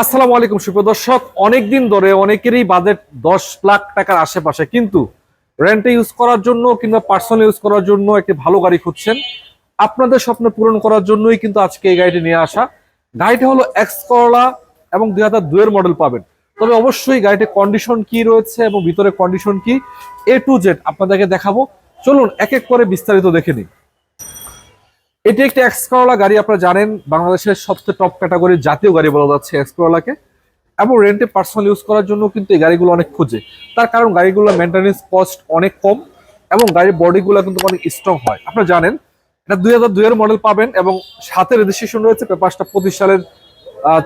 আসসালামু আলাইকুম সুপ্রিয় দর্শক, অনেকদিন ধরে অনেকেরই বাজেট 10 লাখ টাকার আশেপাশে, কিন্তু রেন্টে ইউজ করার জন্য কিংবা পার্সোনাল ইউজ করার জন্য একটি ভালো গাড়ি খুঁজছেন। আপনাদের স্বপ্ন পূরণ করার জন্যই কিন্তু আজকে এই গাড়িটি নিয়ে আসা। গাড়িটি হলো এক্স করলা এবং 2002 এর মডেল পাবেন। তবে অবশ্যই গাড়িটির কন্ডিশন কি রয়েছে এবং ভিতরে কন্ডিশন কি, এ টু জেড আপনাদেরকে দেখাবো। চলুন এক এক করে বিস্তারিত দেখে নিই। এটি একটি এক্স করলা গাড়ি। আপনারা জানেন বাংলাদেশের সবচেয়ে টপ ক্যাটাগরির জাতীয় গাড়ি বলা যাচ্ছে এক্স করলাকে, এবং রেন্টে পার্সোনাল ইউজ করার জন্য কিন্তু এই গাড়িগুলো অনেক খুঁজে। তার কারণ গাড়িগুলো মেনটেন্যান্স কস্ট অনেক কম এবং গাড়ির বডিগুলো কিন্তু অনেক স্ট্রং হয়। আপনারা জানেন এটা 2002 এর মডেল পাবেন এবং সাথে রেজিস্ট্রেশন রয়েছে। পেপারসটা 25 সালের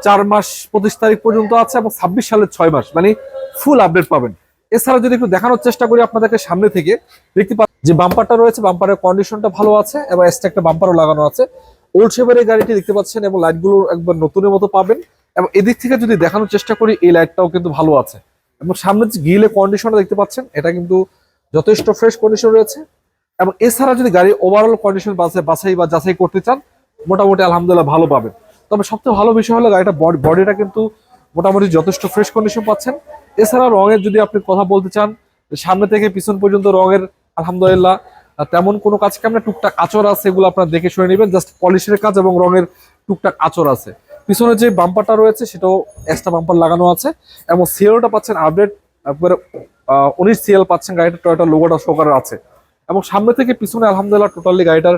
4 মাস 25 তারিখ পর্যন্ত আছে এবং 26 সালের 6 মাস, মানে ফুল আপডেট পাবেন। এছাড়া যদি একটু দেখানোর চেষ্টা করি আপনাদেরকে, সামনে থেকে দেখতে পাচ্ছেন যে বাম্পারটা রয়েছে, বাম্পারের কন্ডিশনটা ভালো আছে এবং এক্সট্রা একটা বাম্পারও লাগানো আছে। ওল্ড শেপের এই গাড়িটি দেখতে পাচ্ছেন এবং লাইটগুলো একবার নতুনের মতো পাবেন। এবং এদিক থেকে যদি দেখানোর চেষ্টা করি, এই লাইটটাও কিন্তু ভালো আছে এবং সামনে যে গ্রিলের কন্ডিশনটা দেখতে পাচ্ছেন, এটা কিন্তু যথেষ্ট ফ্রেশ কন্ডিশন রয়েছে। এবং এছাড়া যদি গাড়ি ওভারঅল কন্ডিশন বাছাই বা যাচাই করতে চান, মোটামুটি আলহামদুলিল্লাহ ভালো পাবেন। তবে সবচেয়ে ভালো বিষয় হলো গাড়িটা বডিটা কিন্তু মোটামুটি যথেষ্ট ফ্রেশ কন্ডিশন পাচ্ছেন। এছাড়া রঙের যদি আপনি কথা বলতে চান, সামনে থেকে পিছন পর্যন্ত রঙের আলহামদুলিল্লাহ তেমন কোনো কাজ কাম না, টুকটাক আচর আছে, এগুলো আপনার দেখে শুনে নেবেন। জাস্ট পলিশের কাজ এবং রঙের টুকটাক আচর আছে। পিছনে যে বাম্পারটা রয়েছে সেটাও এক্সট্রা বাম্পার লাগানো আছে এবং সিএলটা পাচ্ছেন আপডেট, একবারে 19 সিএল পাচ্ছেন। গাড়িটা টয়োটা লোগোটা সহকারে আছে এবং সামনে থেকে পিছনে আলহামদুলিল্লাহ টোটালি গাড়িটার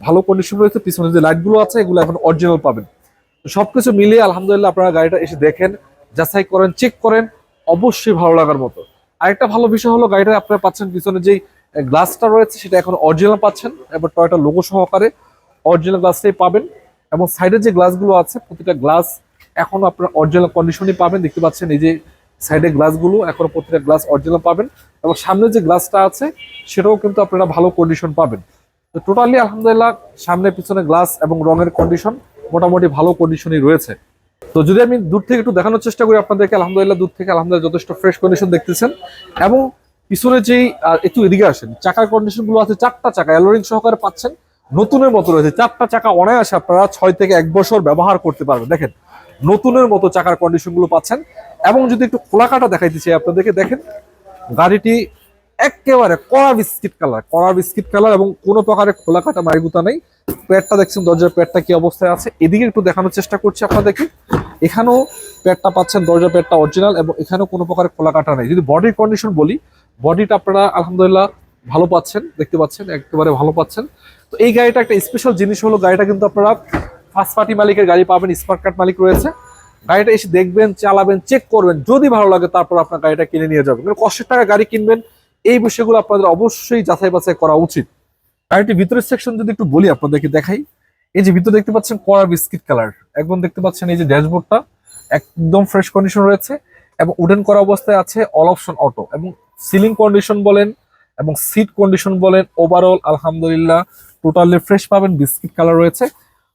ভালো কন্ডিশন রয়েছে। পিছনে যে লাইটগুলো আছে এগুলো এখন অরিজিনাল পাবেন। তো সবকিছু মিলিয়ে আলহামদুলিল্লাহ আপনারা গাড়িটা এসে দেখেন, যাচাই করেন, চেক করেন, অবশ্যই ভালো লাগার মতো। আরেকটা ভালো বিষয় হলো গাড়িটা আপনারা পাচ্ছেন পিছনে যেই গ্লাসটা রয়েছে সেটা এখন অরিজিনাল পাচ্ছেন, এবার টয়োটা লোগো সহকারে অরিজিনাল গ্লাসটাই পাবেন। এবং সাইডের যে গ্লাসগুলো আছে প্রতিটা গ্লাস এখনো আপনারা অরিজিনাল কন্ডিশনই পাবেন। দেখতে পাচ্ছেন এই যে সাইডের গ্লাসগুলো এখনো প্রতিটা গ্লাস অরিজিনাল পাবেন এবং সামনে যে গ্লাসটা আছে সেটাও কিন্তু আপনারা ভালো কন্ডিশন পাবেন। তো টোটালি আলহামদুলিল্লাহ সামনে পিছনে গ্লাস এবং রঙের কন্ডিশন মোটামুটি ভালো কন্ডিশনই রয়েছে। তো যদি আমি দূর থেকে একটু দেখানোর চেষ্টা করি আপনাদেরকে, আলহামদুলিল্লাহ দূর থেকে আলহামদুলিল্লাহ যথেষ্ট ফ্রেশ কন্ডিশন দেখতেছেন। এবং পিছনে যেই একটু এদিকে আসেন, চাকার কন্ডিশন গুলো আছে, 4টা চাকা অ্যালোরিং সহকারে পাচ্ছেন, নতুনের মতো রয়েছে। 4টা চাকা অনায়াসে আপনারা 6 থেকে 1 বছর ব্যবহার করতে পারবেন। দেখেন নতুনের মতো চাকার কন্ডিশন গুলো পাচ্ছেন। এবং যদি একটু খোলাকাটা দেখাইতে চাই আপনাদেরকে, দেখেন গাড়িটি একেবারে কড়া বিস্কিট কালার এবং কোনো প্রকারের খোলাকাটা মাইগুতা নেই। প্যাডটা দেখছেন, দরজার প্যাডটা কি অবস্থায় আছে, এদিকে একটু দেখানোর চেষ্টা করছি আপনাদেরকে। এখানেও প্যাডটা পাচ্ছেন, দরজার প্যাডটা অরিজিনাল এবং এখানেও কোনো প্রকারের খোলাকাটা নেই। যদি বডির কন্ডিশন বলি, বডিটা আপনারা আলহামদুলিল্লাহ ভালো পাচ্ছেন, দেখতে পাচ্ছেন একেবারে ভালো পাচ্ছেন। তো এই গাড়িটা একটা স্পেশাল জিনিস হলো, গাড়িটা কিন্তু আপনারা ফার্স্ট পার্টি মালিকের গাড়ি পাবেন, স্মার্ট কার্ড মালিক রয়েছে। গাড়িটা এসে দেখবেন, চালাবেন, চেক করবেন, যদি ভালো লাগে তারপর আপনার গাড়িটা কিনে নিয়ে যাবেন। কারণ কষ্টের টাকা গাড়ি কিনবেন, এই বিষয়গুলো আপনাদের অবশ্যই যাচাই বাছাই করা উচিত। গাড়িটির ভিতরের সেকশন যদি একটু বলি আপনাদেরকে দেখাই, এই যে ভিতরে দেখতে পাচ্ছেন কড়া বিস্কিট কালার, একদম দেখতে পাচ্ছেন এই যে ড্যাশবোর্ডটা একদম ফ্রেশ কন্ডিশন রয়েছে এবং উডেন করা অবস্থায় আছে, অল অপশন অটো। এবং সিলিং কন্ডিশন বলেন এবং সিট কন্ডিশন বলেন, ওভারঅল আলহামদুলিল্লাহ টোটালি ফ্রেশ পাবেন, বিস্কিট কালার রয়েছে।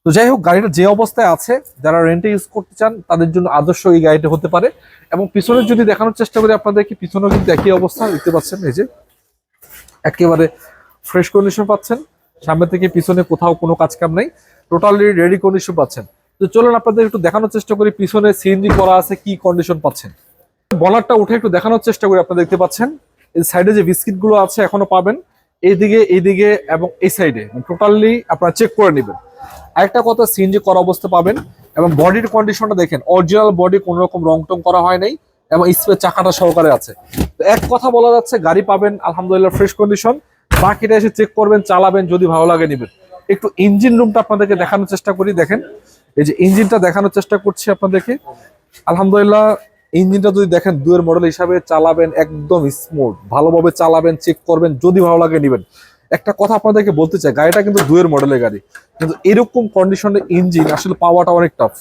তো যাই হোক, গাড়িটা যে অবস্থায় আছে, যারা রেন্টে ইউজ করতে চান তাদের জন্য আদর্শ এই গাড়িটা হতে পারে। এবং পিছনে যদি দেখানোর চেষ্টা করি আপনাদেরকে, পিছনেও কিন্তু একই অবস্থা দেখতে পাচ্ছেন, এই যে একেবারে ফ্রেশ কন্ডিশন পাচ্ছেন। সামনে থেকে পিছনে কোথাও কোনো কাজ কাম নেই, টোটালি রেডি কন্ডিশন পাচ্ছেন। তো চলুন আপনাদের একটু দেখানোর চেষ্টা করি পিছনে সিএনজি করা আছে কি কন্ডিশন পাচ্ছেন। বনারটা উঠে একটু দেখানোর চেষ্টা করি। আপনারা দেখতে পাচ্ছেন এই সাইডে যে বিস্কিট গুলো আছে এখনো পাবেন, এইদিকে এবং এই সাইডে টোটালি আপনারা চেক করে নেবেন। আরেকটা কথা, সিএনজি করা অবস্থা পাবেন এবং বডির কন্ডিশনটা দেখেন, অরিজিনাল বডি, কোনো রকম রং টং করা হয় নাই এবং স্পেস চাকাটা সহকারে আছে। তো এক কথা বলা যাচ্ছে, গাড়ি পাবেন আলহামদুলিল্লাহ ফ্রেশ কন্ডিশন। বাকিটা এসে চেক করবেন, চালাবেন, যদি ভালো লাগে নেবেন। একটু ইঞ্জিন রুমটা আপনাদেরকে দেখানোর চেষ্টা করি। দেখেন এই যে ইঞ্জিনটা দেখানোর চেষ্টা করছি আপনাদেরকে, আলহামদুলিল্লাহ ইঞ্জিনটা যদি দেখেন 2 এর মডেল হিসাবে, চালাবেন একদম স্মুথ, ভালোভাবে চালাবেন, চেক করবেন, যদি ভালো লাগে নেবেন। একটা কথা আপনাদেরকে বলতে চাই, গাড়িটা কিন্তু 2 এর মডেলের গাড়ি, কিন্তু এরকম কন্ডিশনের ইঞ্জিন আসলে পাওয়াটা অনেক টাফ।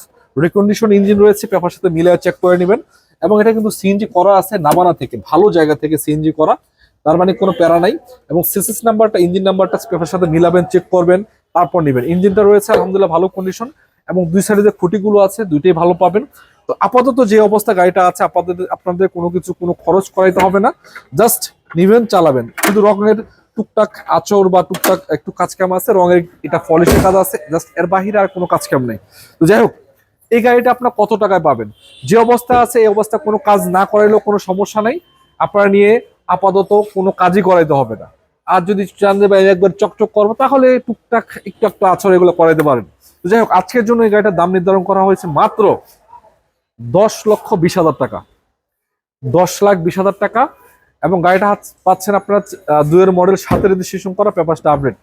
রিকন্ডিশন ইঞ্জিন রয়েছে, পেপার সাথে মিলে চেক করে নেবেন। এবং এটা কিন্তু সিএনজি করা আছে নাবানা থেকে, ভালো জায়গা থেকে সিএনজি করা, তার মানে কোনো প্যারা নাই। এবং সিসিস নাম্বারটা, ইঞ্জিন নাম্বারটা পেপার সাথে মিলাবেন, চেক করবেন, তারপর নেবেন। ইঞ্জিনটা রয়েছে আলহামদুলিল্লাহ ভালো কন্ডিশন এবং 2 সাইডে যে খুঁটিগুলো আছে দুইটাই ভালো পাবেন। তো আপাতত যে অবস্থা গাড়িটা আছে, আপনাদের কোনো খরচ করাইতে হবে না, জাস্ট নিবেন, চালাবেন। কিন্তু রঙের টুকটাক আচর বা টুকটাক একটু কাজ কাম আছে, রঙের এটা পলিশের কাজ আছে, জাস্ট এর বাহিরে আর কোনো কাজ কাম নেই। তো যাই হোক, এই গাড়িটা আপনার কত টাকায় পাবেন? যে অবস্থা আছে এই অবস্থা কোনো কাজ না করাইলেও কোনো সমস্যা নাই, আপনারা নিয়ে আপাতত কোনো কাজই করাইতে হবে না। আর যদি চান যে ভাই একবার চকচক করবো তাহলে টুকটাক একটু একটু আছর এগুলো করাইতে পারেন। তো যাই হোক, আজকের জন্য এই গাড়িটার দাম নির্ধারণ করা হয়েছে মাত্র 10,20,000 টাকা। 10,20,000 টাকা। এবং গাড়িটা পাচ্ছেন আপনারা 2 এর মডেল, 7 রেজিস্ট্রেশন করা, পেপারসটা আপডেট।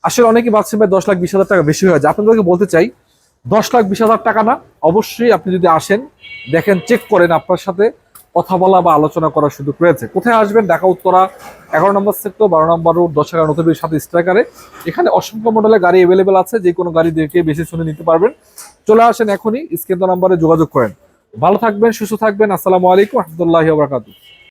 আসলে অনেকেই ভাবছেন ভাই 10,20,000 টাকা বেশি হয়ে যায়, আপনাদেরকে বলতে চাই 10,20,000 টাকা না। অবশ্যই আপনি যদি আসেন, দেখেন, চেক করেন, আপনার সাথে কথা বলা বা আলোচনা করার সুযোগ রয়েছে। কোথায় আসবেন? ঢাকা উত্তরা 11 নম্বর সেক্টর, 12 নম্বর রোড, 10/11 সাথে স্ট্রাইকারে। এখানে অসংখ্য মডেলের গাড়ি অ্যাভেলেবেল আছে, যে কোনো গাড়ি দেখে বেশি শুনে নিতে পারবেন। চলে আসেন এখনই, স্ক্রিন নাম্বারে যোগাযোগ করেন। ভালো থাকবেন, সুস্থ থাকবেন। আসসালামু আলাইকুম রহমতুল্লাহি ওয়া বারাকাতুহু।